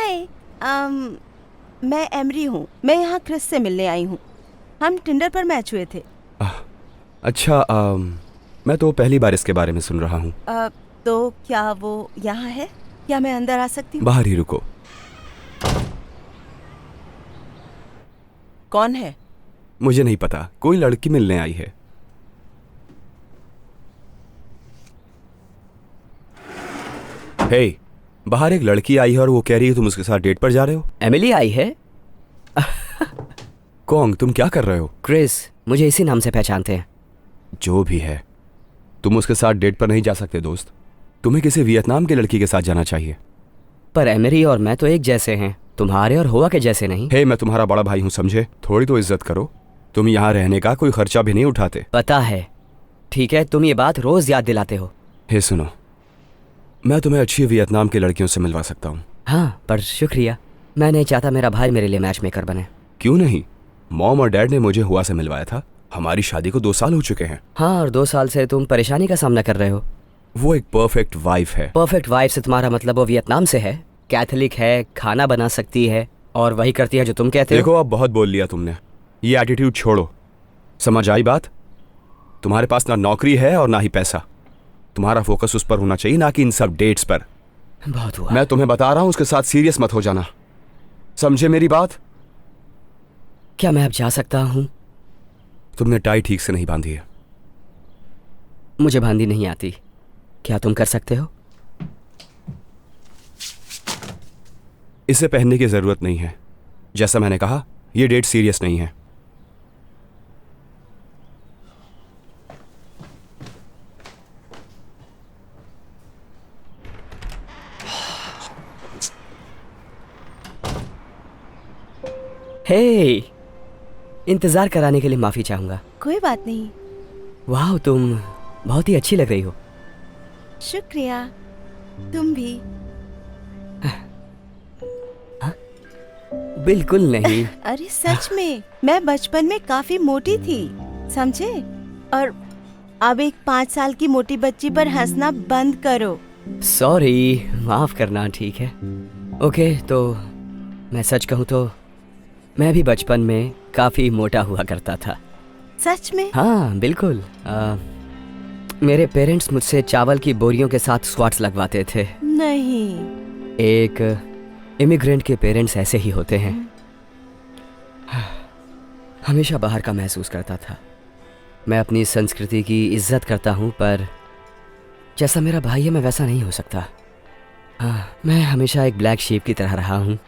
हाय, मैं एमरी हूँ। मैं यहाँ क्रिस से मिलने आई हूँ। हम टिंडर पर मैच हुए थे। अच्छा, मैं तो पहली बार इसके बारे में सुन रहा हूँ। तो क्या वो यहाँ है? क्या मैं अंदर आ सकती हूँ? बाहर ही रुको। कौन है? मुझे नहीं पता, कोई लड़की मिलने आई है। हे, बाहर एक लड़की आई है और वो कह रही है तुम उसके साथ डेट पर जा रहे हो। एमिली आई है? कौन, तुम क्या कर रहे हो? क्रिस, मुझे इसी नाम से पहचानते हैं। जो भी है, तुम उसके साथ डेट पर नहीं जा सकते दोस्त। तुम्हें किसी वियतनाम की लड़की के साथ जाना चाहिए। पर एमिली और मैं तो एक जैसे हैं, तुम्हारे और हुआ के जैसे नहीं। हे, मैं तुम्हारा बड़ा भाई हूँ, समझे? थोड़ी तो इज्जत करो। तुम यहाँ रहने का कोई खर्चा भी नहीं उठाते। पता है। ठीक है, तुम ये बात रोज याद दिलाते हो। हे सुनो, मैं तुम्हें अच्छी वियतनाम की लड़कियों से मिलवा सकता हूँ। हाँ, पर शुक्रिया। मैं नहीं चाहता मेरा भाई मेरे लिए मैच मेकर बने। क्यों नहीं? मॉम और डैड ने मुझे हुआ से मिलवाया था। हमारी शादी को 2 साल हो चुके हैं। हाँ, और 2 साल से तुम परेशानी का सामना कर रहे हो। वो एक परफेक्ट वाइफ है। परफेक्ट वाइफ से तुम्हारा मतलब वो वियतनाम से है, कैथोलिक है, खाना बना सकती है और वही करती है जो तुम कहते हो। देखो, अब बहुत बोल लिया तुमने। ये एटीट्यूड छोड़ो। समझ आई बात? तुम्हारे पास ना नौकरी है और ना ही पैसा। तुम्हारा फोकस उस पर होना चाहिए, ना कि इन सब डेट्स पर। बहुत हुआ। मैं तुम्हें बता रहा हूं, उसके साथ सीरियस मत हो जाना। समझे मेरी बात? क्या मैं अब जा सकता हूँ? तुमने टाई ठीक से नहीं बांधी है। मुझे बांधी नहीं आती। क्या तुम कर सकते हो? इसे पहनने की जरूरत नहीं है। जैसा मैंने कहा, यह डेट सीरियस नहीं है। हे, इंतजार कराने के लिए माफी चाहूंगा। कोई बात नहीं। वाह, तुम बहुत ही अच्छी लग रही हो। शुक्रिया। तुम भी। बिल्कुल नहीं। अरे सच में, मैं बचपन में काफी मोटी थी, समझे? और अब एक 5 साल की मोटी बच्ची पर हंसना बंद करो। सॉरी, माफ करना। ठीक है, ओके। तो मैं सच कहूँ तो मैं भी बचपन में काफी मोटा हुआ करता था। सच में? हाँ बिल्कुल। मेरे पेरेंट्स मुझसे चावल की बोरियों के साथ स्क्वाट्स लगवाते थे। नहीं। एक इमिग्रेंट के पेरेंट्स ऐसे ही होते हैं। हमेशा बाहर का महसूस करता था। मैं अपनी संस्कृति की इज्जत करता हूँ, पर जैसा मेरा भाई है मैं वैसा नहीं हो सकता। हाँ, मैं हमेशा एक ब्लैक शीप की तरह रहा हूँ।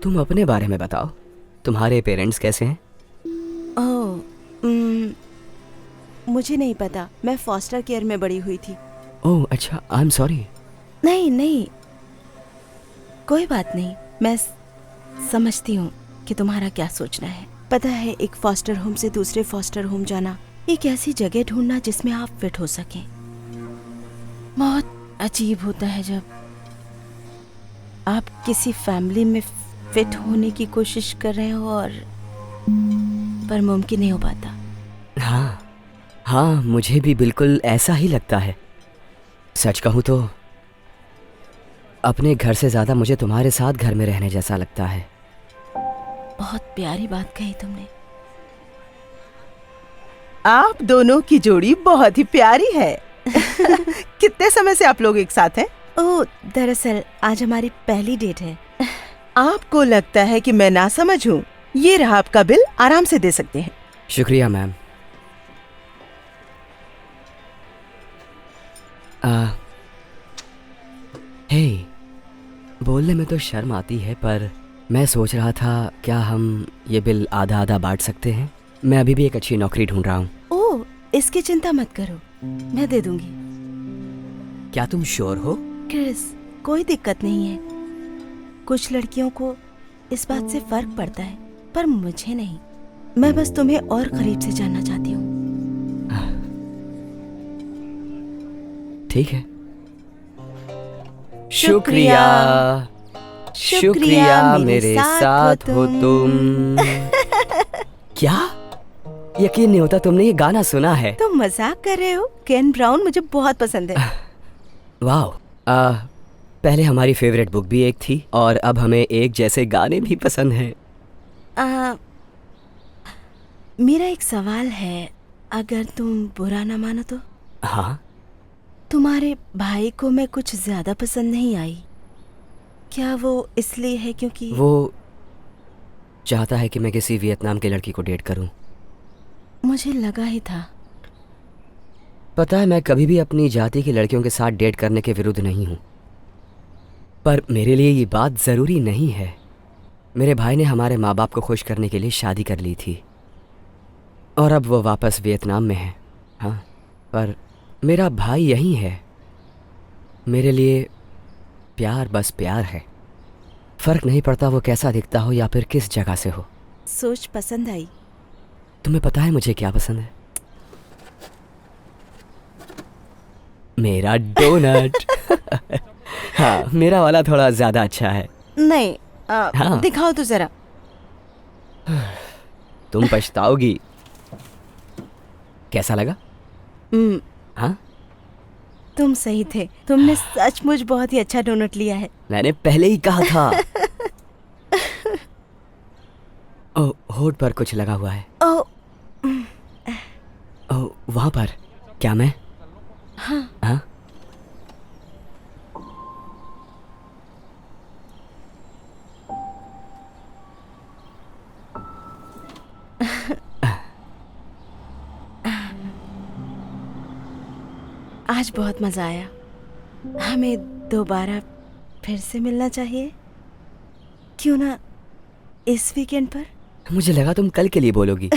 तुम अपने बारे में बताओ, तुम्हारे पेरेंट्स कैसे हैं? ओह, मुझे नहीं पता। मैं फॉस्टर केयर में बड़ी हुई थी। ओह अच्छा, आई एम सॉरी। नहीं नहीं, कोई बात नहीं। मैं समझती हूँ कि तुम्हारा क्या सोचना है। पता है, एक फॉस्टर होम से दूसरे फॉस्टर होम जाना, एक ऐसी जगह ढूंढना जिसमें आप फिट हो सकें, बहुत अजीब होता है जब आप किसी फैमिली में फिट होने की कोशिश कर रहे हो और पर मुमकिन नहीं हो पाता। हाँ हाँ, मुझे भी बिल्कुल ऐसा ही लगता है। सच कहूँ तो अपने घर से ज्यादा मुझे तुम्हारे साथ घर में रहने जैसा लगता है। बहुत प्यारी बात कही तुमने। आप दोनों की जोड़ी बहुत ही प्यारी है। कितने समय से आप लोग एक साथ हैं? ओह, दरअसल आज हमारी पहली डेट है। आपको लगता है कि मैं ना समझूं? ये रहा आपका बिल, आराम से दे सकते हैं। शुक्रिया मैम। हे, बोलने में तो शर्म आती है, पर मैं सोच रहा था क्या हम ये बिल आधा आधा बांट सकते हैं? मैं अभी भी एक अच्छी नौकरी ढूंढ रहा हूँ। ओह, इसकी चिंता मत करो, मैं दे दूंगी। क्या तुम श्योर हो? क्रिस, कोई दिक्कत नहीं है। कुछ लड़कियों को इस बात से फर्क पड़ता है, पर मुझे नहीं। मैं बस तुम्हें और करीब से जानना चाहती हूँ। ठीक है। शुक्रिया। शुक्रिया मेरे साथ हो तुम। क्या? यकीन नहीं होता तुमने ये गाना सुना है। तुम मजाक कर रहे हो? केन ब्राउन मुझे बहुत पसंद है। वाह, पहले हमारी फेवरेट बुक भी एक थी और अब हमें एक जैसे गाने भी पसंद हैं। मेरा एक सवाल है, अगर तुम बुरा ना मानो तो। हाँ, तुम्हारे भाई को मैं कुछ ज्यादा पसंद नहीं आई। क्या वो इसलिए है क्योंकि वो चाहता है कि मैं किसी वियतनाम की लड़की को डेट करूं। मुझे लगा ही था। पता है, मैं कभी भी अपनी जाति की लड़कियों के साथ डेट करने के विरुद्ध नहीं हूं, पर मेरे लिए ये बात ज़रूरी नहीं है। मेरे भाई ने हमारे माँ बाप को खुश करने के लिए शादी कर ली थी और अब वो वापस वियतनाम में है। हाँ, पर मेरा भाई यहीं है। मेरे लिए प्यार बस प्यार है। फ़र्क नहीं पड़ता वो कैसा दिखता हो या फिर किस जगह से हो। सोच पसंद आई। तुम्हें पता है मुझे क्या पसंद है? मेरा डोनट। हाँ, मेरा वाला थोड़ा ज़्यादा अच्छा है। नहीं, हाँ। दिखाओ तो जरा। तुम पछताओगी। कैसा लगा? हाँ, तुम सही थे। तुमने सचमुच बहुत ही अच्छा डोनट लिया है। मैंने पहले ही कहा था। ओह, होठ पर कुछ लगा हुआ है। ओ, ओह, वहाँ पर। क्या मैं? हाँ। हाँ? आज बहुत मजा आया। हमें दोबारा फिर से मिलना चाहिए। क्यों ना इस वीकेंड पर? मुझे लगा तुम कल के लिए बोलोगी।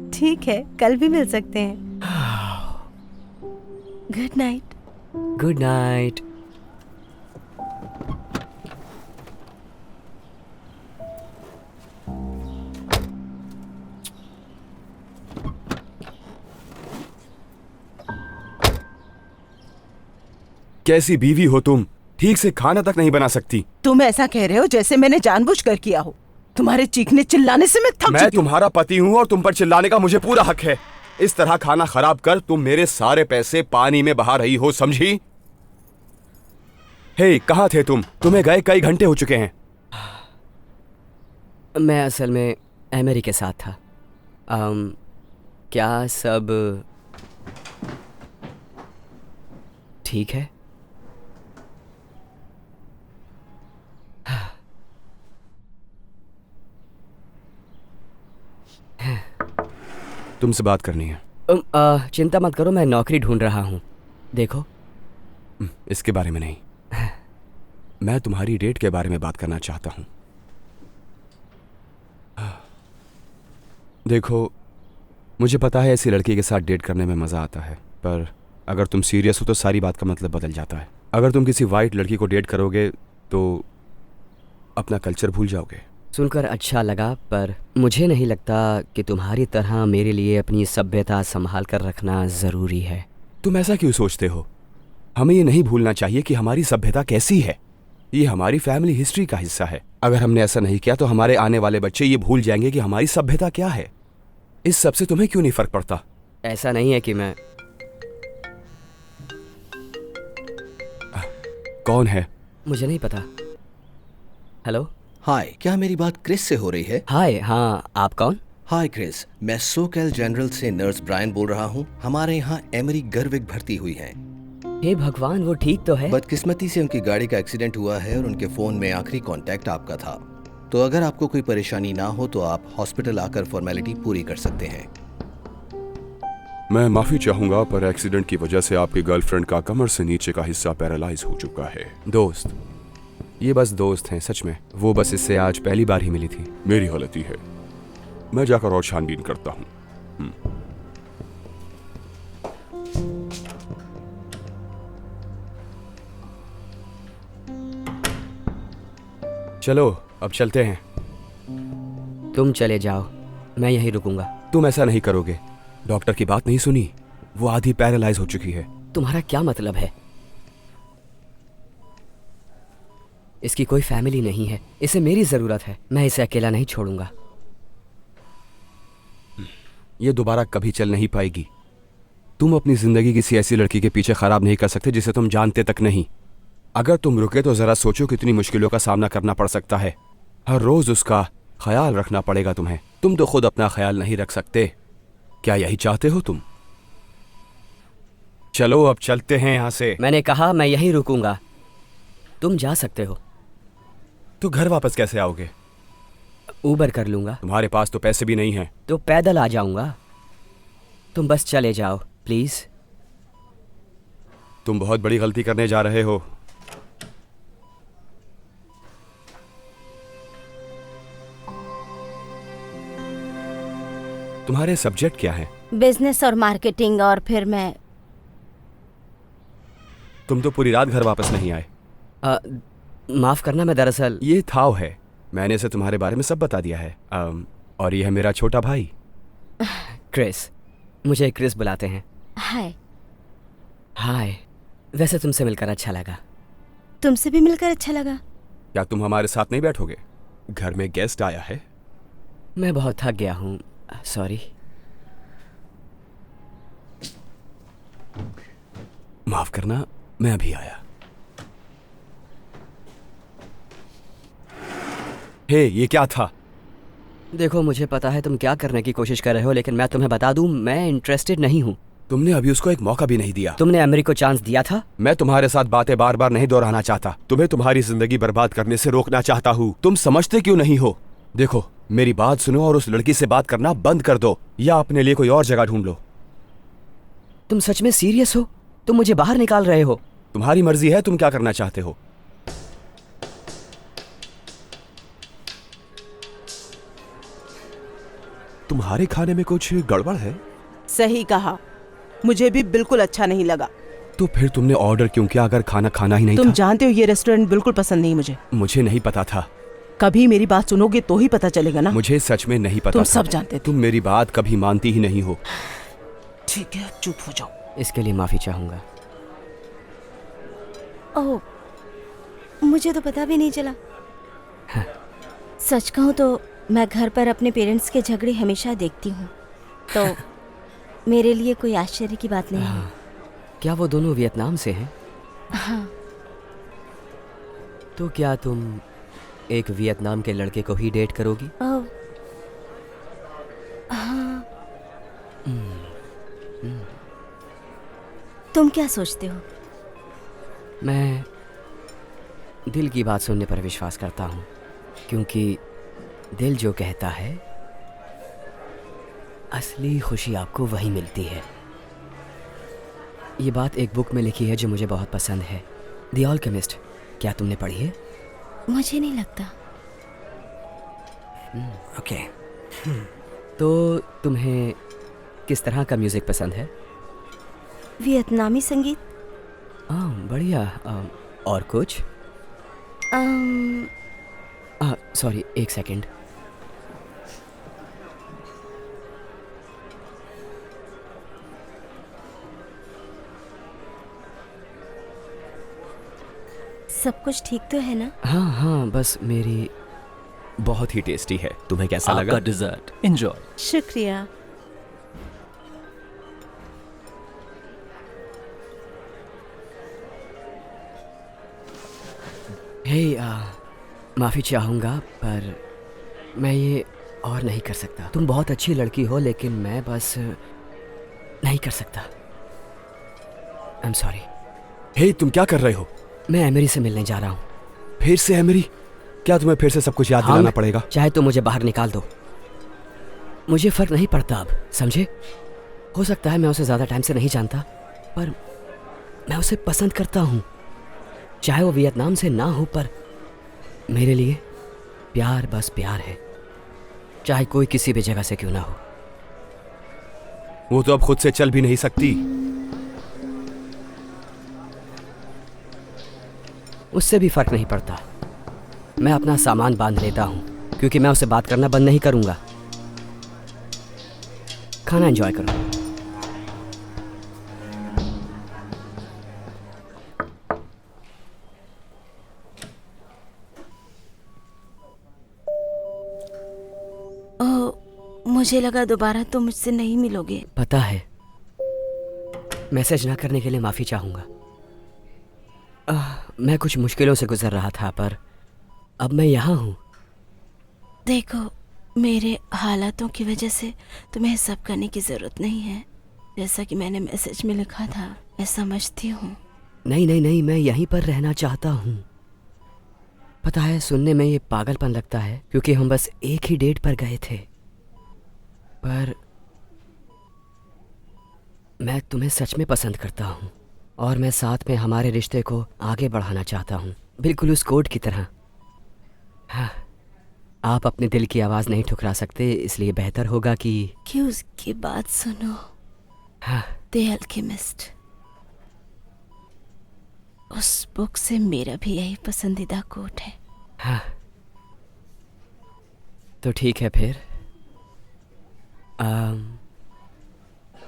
ठीक है, कल भी मिल सकते हैं। Good night. Good night. कैसी बीवी हो तुम, ठीक से खाना तक नहीं बना सकती। तुम ऐसा कह रहे हो जैसे मैंने जानबूझकर किया हो। तुम्हारे चीखने चिल्लाने से मैं थक मैं चुकी हूँ। तुम्हारा पति हूँ और तुम पर चिल्लाने का मुझे पूरा हक है। इस तरह खाना खराब कर तुम मेरे सारे पैसे पानी में बहा रही हो, समझी? हे, कहाँ थे तुम? तुम्हें गए कई घंटे हो चुके हैं। मैं असल में एमरी के साथ था। क्या सब ठीक है? तुमसे बात करनी है। चिंता मत करो, मैं नौकरी ढूंढ रहा हूँ। देखो, इसके बारे में नहीं, मैं तुम्हारी डेट के बारे में बात करना चाहता हूँ। देखो, मुझे पता है ऐसी लड़की के साथ डेट करने में मज़ा आता है, पर अगर तुम सीरियस हो तो सारी बात का मतलब बदल जाता है। अगर तुम किसी वाइट लड़की को डेट करोगे तो अपना कल्चर भूल जाओगे। सुनकर अच्छा लगा, पर मुझे नहीं लगता कि तुम्हारी तरह मेरे लिए अपनी सभ्यता संभाल कर रखना ज़रूरी है। तुम ऐसा क्यों सोचते हो? हमें ये नहीं भूलना चाहिए कि हमारी सभ्यता कैसी है। ये हमारी फैमिली हिस्ट्री का हिस्सा है। अगर हमने ऐसा नहीं किया तो हमारे आने वाले बच्चे ये भूल जाएंगे कि हमारी सभ्यता क्या है। इस सब से तुम्हें क्यों नहीं फर्क पड़ता? ऐसा नहीं है कि मैं... कौन है? मुझे नहीं पता। हेलो। हाय, क्या मेरी बात क्रिस से हो रही है? हाय, हाँ, आप कौन? हाय क्रिस, मैं सोकेल जनरल से नर्स ब्रायन बोल रहा हूँ। हमारे यहाँ एमरी गर्विक भर्ती हुई हैं। हे भगवान, वो ठीक तो है? बदकिस्मती से उनकी गाड़ी का एक्सीडेंट हुआ है और उनके फोन में आखिरी कांटेक्ट आपका था। तो अगर आपको कोई परेशानी ना हो तो आप हॉस्पिटल आकर फॉर्मेलिटी पूरी कर सकते हैं। मैं माफी चाहूंगा, पर एक्सीडेंट की वजह से आपकी गर्लफ्रेंड का कमर से नीचे का हिस्सा पैरालाइज हो चुका है। दोस्त, ये बस दोस्त हैं, सच में। वो बस इससे आज पहली बार ही मिली थी। मेरी गलती है, मैं जाकर और छानबीन करता हूँ। चलो अब चलते हैं। तुम चले जाओ, मैं यहीं रुकूंगा। तुम ऐसा नहीं करोगे। डॉक्टर की बात नहीं सुनी, वो आधी पैरालाइज हो चुकी है। तुम्हारा क्या मतलब है? इसकी कोई फैमिली नहीं है, इसे मेरी जरूरत है। मैं इसे अकेला नहीं छोड़ूंगा। ये दोबारा कभी चल नहीं पाएगी। तुम अपनी जिंदगी किसी ऐसी लड़की के पीछे खराब नहीं कर सकते जिसे तुम जानते तक नहीं। अगर तुम रुके तो जरा सोचो कितनी मुश्किलों का सामना करना पड़ सकता है। हर रोज उसका ख्याल रखना पड़ेगा तुम्हें। तुम तो खुद अपना ख्याल नहीं रख सकते। क्या यही चाहते हो तुम? चलो अब चलते हैं यहाँ से। मैंने कहा मैं यहीं रुकूंगा, तुम जा सकते हो। तो घर वापस कैसे आओगे? ऊबर कर लूंगा। तुम्हारे पास तो पैसे भी नहीं हैं। तो पैदल आ जाऊंगा। तुम बस चले जाओ प्लीज। तुम बहुत बड़ी गलती करने जा रहे हो। तुम्हारे सब्जेक्ट क्या है? बिजनेस और मार्केटिंग, और फिर मैं तुम तो पूरी रात घर वापस नहीं आए। माफ करना, मैं दरअसल ये थाव है, मैंने इसे तुम्हारे बारे में सब बता दिया है। और ये है मेरा छोटा भाई क्रिस। मुझे क्रिस बुलाते हैं। हाय। हाय। वैसे तुमसे मिलकर अच्छा लगा। तुमसे भी मिलकर अच्छा लगा। क्या तुम हमारे साथ नहीं बैठोगे? घर में गेस्ट आया है। मैं बहुत थक गया हूँ, सॉरी। माफ करना, मैं अभी आया। हे, ये क्या था? देखो, मुझे पता है तुम क्या करने की कोशिश कर रहे हो, लेकिन मैं तुम्हें बता दूं, मैं इंटरेस्टेड नहीं हूँ। तुमने अभी उसको एक मौका भी नहीं दिया। तुमने अमेरिक को चांस दिया था। मैं तुम्हारे साथ बातें बार बार नहीं दोहराना चाहता। तुम्हें तुम्हारी जिंदगी बर्बाद करने से रोकना चाहता हूँ। तुम समझते क्यों नहीं हो? देखो, मेरी बात सुनो और उस लड़की से बात करना बंद कर दो, या अपने लिए कोई और जगह ढूंढ लो। तुम सच में सीरियस हो? तुम मुझे बाहर निकाल रहे हो? तुम्हारी मर्जी है, तुम क्या करना चाहते हो। तुम्हारे खाने में कुछ गड़बड़ है? सही कहा, मुझे भी बिल्कुल अच्छा नहीं लगा। तो फिर तुमने ऑर्डर क्यों किया अगर खाना खाना ही नहीं तुम था? जानते हो ये रेस्टोरेंट बिल्कुल पसंद नहीं मुझे। मुझे नहीं पता था। कभी मेरी बात सुनोगे तो ही पता चलेगा ना। मुझे सच में नहीं पता तुम था। सब जानते थे। तुम मेरी बात कभी मानती ही नहीं हो। ठीक है, चुप हो जाओ। इसके लिए माफी चाहूंगा। ओह, मुझे तो पता भी नहीं चला। सच कहूँ तो मैं घर पर अपने पेरेंट्स के झगड़े हमेशा देखती हूँ, तो मेरे लिए कोई आश्चर्य की बात नहीं है। क्या वो दोनों वियतनाम से हैं? हाँ। तो क्या तुम एक वियतनाम के लड़के को ही डेट करोगी? ओह, हाँ। तुम क्या सोचते हो? मैं दिल की बात सुनने पर विश्वास करता हूँ, क्योंकि दिल जो कहता है असली खुशी आपको वही मिलती है। ये बात एक बुक में लिखी है जो मुझे बहुत पसंद है, द ऑलकेमिस्ट। क्या तुमने पढ़ी है? मुझे नहीं लगता। ओके। तो तुम्हें किस तरह का म्यूजिक पसंद है? वियतनामी संगीत। बढ़िया। और कुछ? सॉरी, एक सेकंड। सब कुछ ठीक तो है ना? हाँ हाँ, बस मेरी बहुत ही टेस्टी है। तुम्हें कैसा आपका लगा? Dessert enjoy. शुक्रिया। हे, माफ़ी चाहूँगा पर मैं ये और नहीं कर सकता। तुम बहुत अच्छी लड़की हो, लेकिन मैं बस नहीं कर सकता। I am sorry. हे, तुम क्या कर रहे हो? मैं एमरी से मिलने जा रहा हूँ। फिर से एमरी? क्या तुम्हें फिर से सब कुछ याद दिलाना पड़ेगा? चाहे तो मुझे बाहर निकाल दो, मुझे फर्क नहीं पड़ता अब, समझे? हो सकता है मैं उसे ज़्यादा टाइम से नहीं जानता, पर मैं उसे पसंद करता हूँ। चाहे वो वियतनाम से ना हो, पर मेरे लिए प्यार बस प्यार है, चाहे कोई किसी भी जगह से क्यों ना हो। वो तो अब खुद से चल भी नहीं सकती। उससे भी फर्क नहीं पड़ता। मैं अपना सामान बांध लेता हूँ, क्योंकि मैं उससे बात करना बंद नहीं करूँगा। खाना एंजॉय करो। मुझे लगा दोबारा तुम मुझसे नहीं मिलोगे। पता है, मैसेज ना करने के लिए माफ़ी चाहूँगा। मैं कुछ मुश्किलों से गुजर रहा था, पर अब मैं यहाँ हूँ। देखो, मेरे हालातों की वजह से तुम्हें सब करने की ज़रूरत नहीं है। जैसा कि मैंने मैसेज में लिखा था, मैं समझती हूँ। नहीं नहीं नहीं, मैं यहीं पर रहना चाहता हूँ। पता है, सुनने में ये पागलपन लगता है क्योंकि हम बस एक ही डेट पर गए थे, पर मैं तुम्हें सच में पसंद करता हूँ और मैं साथ में हमारे रिश्ते को आगे बढ़ाना चाहता हूँ, बिल्कुल उस कोड की तरह। हाँ, आप अपने दिल की आवाज़ नहीं ठुकरा सकते, इसलिए बेहतर होगा कि उसकी बात सुनो। हाँ, द अल्केमिस्ट, उस बुक से मेरा भी यही पसंदीदा कोट है। हाँ, तो ठीक है फिर।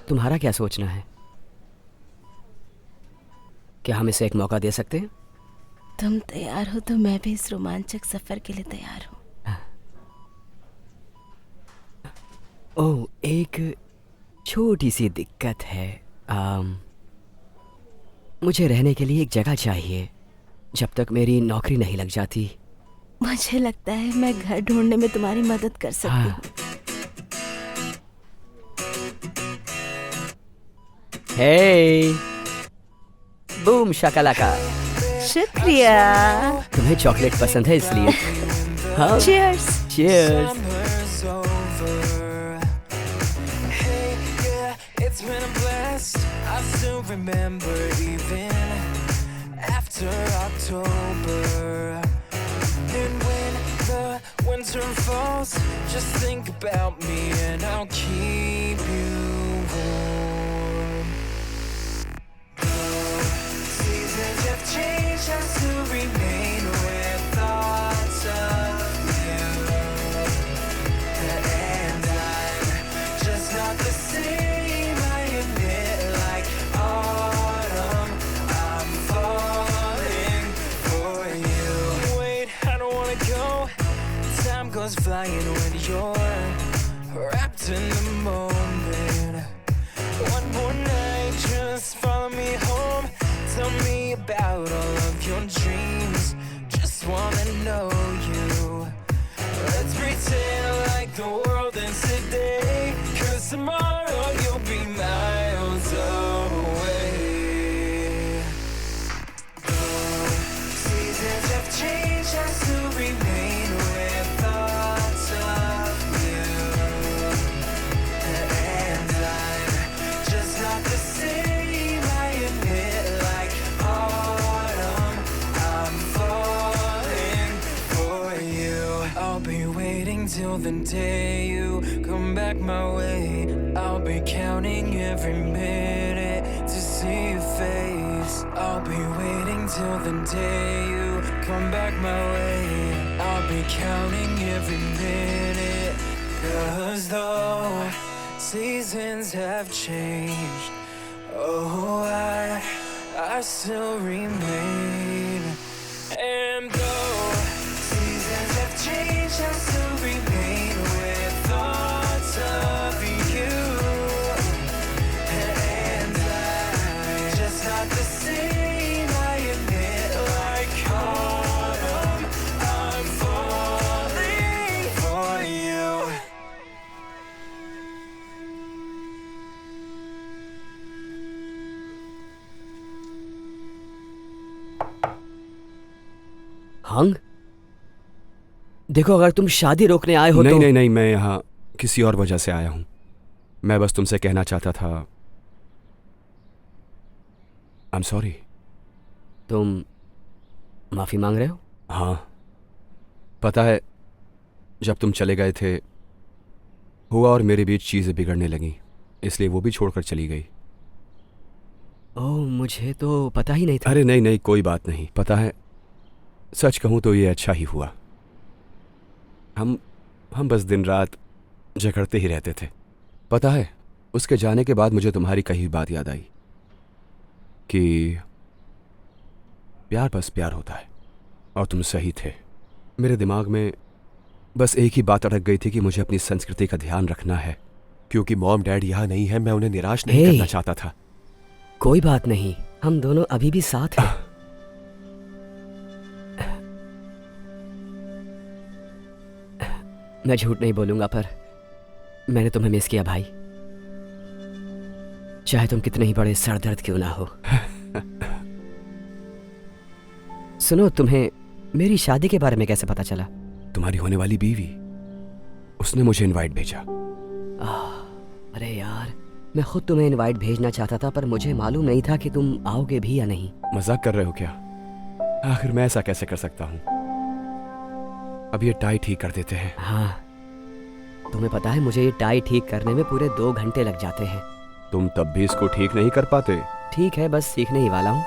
तुम्हारा क्या सोचना है? क्या हम इसे एक मौका दे सकते हैं? तुम तैयार हो तो मैं भी इस रोमांचक सफर के लिए तैयार हूँ। ओह, एक छोटी सी दिक्कत है। मुझे रहने के लिए एक जगह चाहिए जब तक मेरी नौकरी नहीं लग जाती। मुझे लगता है मैं घर ढूंढने में तुम्हारी मदद कर सकती हाँ। हूँ। हे, बूम शाकालाका। शुक्रिया। तुम्हें चॉकलेट पसंद है इसलिए। हाँ, cheers. cheers। It's been a blast. I still remember even after October. And when the winter falls, just think about me and I'll keep you warm. Seasons have changed, I still remain with thoughts of you. And I'm just not the same, I admit, like autumn. I'm falling for you. Wait, I don't wanna go. Time goes flying when you're wrapped in the moment. One more night, just follow me home. Tell me about all of your dreams. Just wanna know you. Let's pretend like the world ends today, 'cause tomorrow you'll be miles away. Seasons have changed, I still remain with thoughts of you. And I'm just not the same, I admit, like autumn. I'm falling for you. I'll be waiting till the day you come back my way. I'll be counting every minute to see your face. I'll be waiting till the day you come back my way. I'll be counting every minute, 'cause though seasons have changed, oh, I still remain. And though seasons have changed, I still remain with thoughts of you. And I'm just not the same, I admit, like autumn. I'm falling for you. हंग, देखो, अगर तुम शादी रोकने आए हो नहीं तो नहीं नहीं, मैं यहाँ किसी और वजह से आया हूँ। मैं बस तुमसे कहना चाहता था, आई एम सॉरी। तुम माफी मांग रहे हो? हाँ, पता है, जब तुम चले गए थे हुआ और मेरे बीच चीज़ें बिगड़ने लगीं, इसलिए वो भी छोड़कर चली गई। ओह, मुझे तो पता ही नहीं था। अरे नहीं नहीं, कोई बात नहीं। पता है, सच कहूँ तो ये अच्छा ही हुआ। हम बस दिन रात झगड़ते ही रहते थे। पता है, उसके जाने के बाद मुझे तुम्हारी कही बात याद आई कि प्यार बस प्यार होता है, और तुम सही थे। मेरे दिमाग में बस एक ही बात अटक गई थी कि मुझे अपनी संस्कृति का ध्यान रखना है, क्योंकि मॉम डैड यहाँ नहीं है। मैं उन्हें निराश नहीं हे। करना चाहता था। कोई बात नहीं, हम दोनों अभी भी साथ हैं। मैं झूठ नहीं बोलूंगा, पर मैंने तुम्हें मिस किया भाई, चाहे तुम कितने ही बड़े सरदर्द क्यों ना हो। सुनो, तुम्हें मेरी शादी के बारे में कैसे पता चला? तुम्हारी होने वाली बीवी, उसने मुझे इनवाइट भेजा। अरे यार, मैं खुद तुम्हें इनवाइट भेजना चाहता था, पर मुझे मालूम नहीं था कि तुम आओगे भी या नहीं। मजाक कर रहे हो क्या? आखिर मैं ऐसा कैसे कर सकता हूँ? अब ये टाई ठीक कर देते हैं। हाँ, तुम्हें पता है मुझे ये टाई ठीक करने में पूरे 2 घंटे लग जाते हैं। तुम तब भी इसको ठीक नहीं कर पाते? ठीक है, बस सीखने ही वाला हूँ।